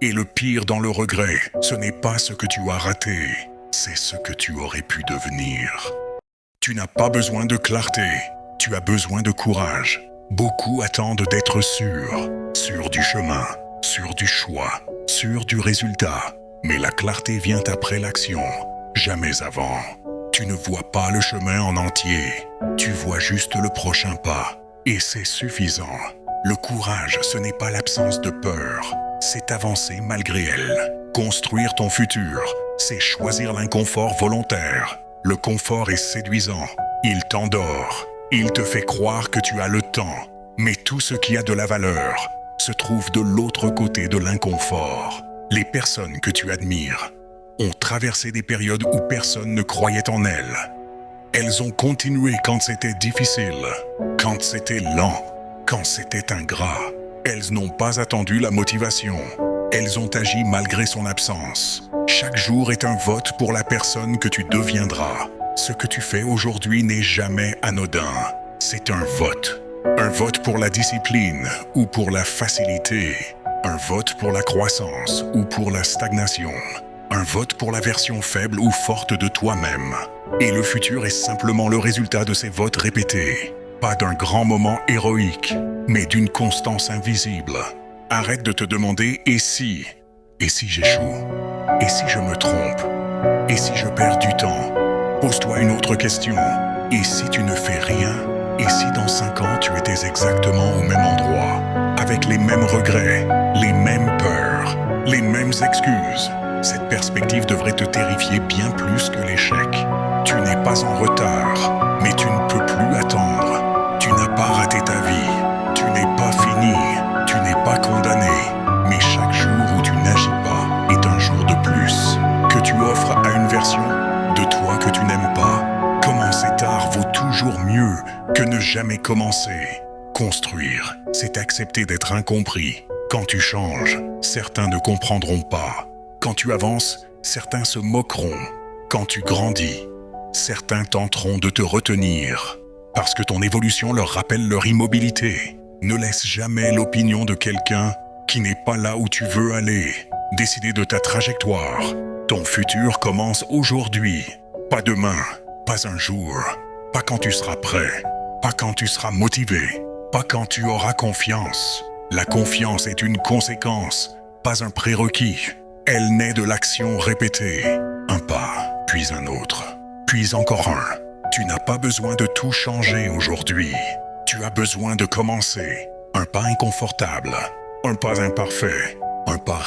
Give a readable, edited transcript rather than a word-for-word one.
Et le pire dans le regret, ce n'est pas ce que tu as raté, c'est ce que tu aurais pu devenir. Tu n'as pas besoin de clarté, tu as besoin de courage. Beaucoup attendent d'être sûrs du chemin, sûrs du choix, sûrs du résultat. Mais la clarté vient après l'action, jamais avant. Tu ne vois pas le chemin en entier, tu vois juste le prochain pas. Et c'est suffisant. Le courage, ce n'est pas l'absence de peur, c'est avancer malgré elle. Construire ton futur, c'est choisir l'inconfort volontaire. Le confort est séduisant, il t'endort, il te fait croire que tu as le temps. Mais tout ce qui a de la valeur se trouve de l'autre côté de l'inconfort. Les personnes que tu admires ont traversé des périodes où personne ne croyait en elles. Elles ont continué quand c'était difficile, quand c'était lent, quand c'était ingrat. Elles n'ont pas attendu la motivation. Elles ont agi malgré son absence. Chaque jour est un vote pour la personne que tu deviendras. Ce que tu fais aujourd'hui n'est jamais anodin. C'est un vote. Un vote pour la discipline ou pour la facilité. Un vote pour la croissance ou pour la stagnation. Un vote pour la version faible ou forte de toi-même. Et le futur est simplement le résultat de ces votes répétés. Pas d'un grand moment héroïque, mais d'une constance invisible. Arrête de te demander « et si ?» Et si j'échoue? Et si je me trompe? Et si je perds du temps? Pose-toi une autre question. Et si tu ne fais rien? Et si dans 5 ans tu étais exactement au même endroit, avec les mêmes regrets, les mêmes peurs, les mêmes excuses? Cette perspective devrait te terrifier bien plus que l'échec. Tu n'es pas en retard, mais tu ne peux plus attendre. Tu n'as pas raté ta vie, tu n'es pas fini, tu n'es pas condamné. Mais chaque jour où tu n'agis pas est un jour de plus que tu offres à une version de toi que tu n'aimes pas. Commencer tard vaut toujours mieux que ne jamais commencer. Construire, c'est accepter d'être incompris. Quand tu changes, certains ne comprendront pas. Quand tu avances, certains se moqueront. Quand tu grandis, certains tenteront de te retenir. Parce que ton évolution leur rappelle leur immobilité. Ne laisse jamais l'opinion de quelqu'un qui n'est pas là où tu veux aller décider de ta trajectoire. Ton futur commence aujourd'hui, pas demain, pas un jour, pas quand tu seras prêt, pas quand tu seras motivé, pas quand tu auras confiance. La confiance est une conséquence, pas un prérequis. Elle naît de l'action répétée. Un pas, puis un autre, puis encore un. Tu n'as pas besoin de tout changer aujourd'hui. Tu as besoin de commencer. Un pas inconfortable, un pas imparfait, un pas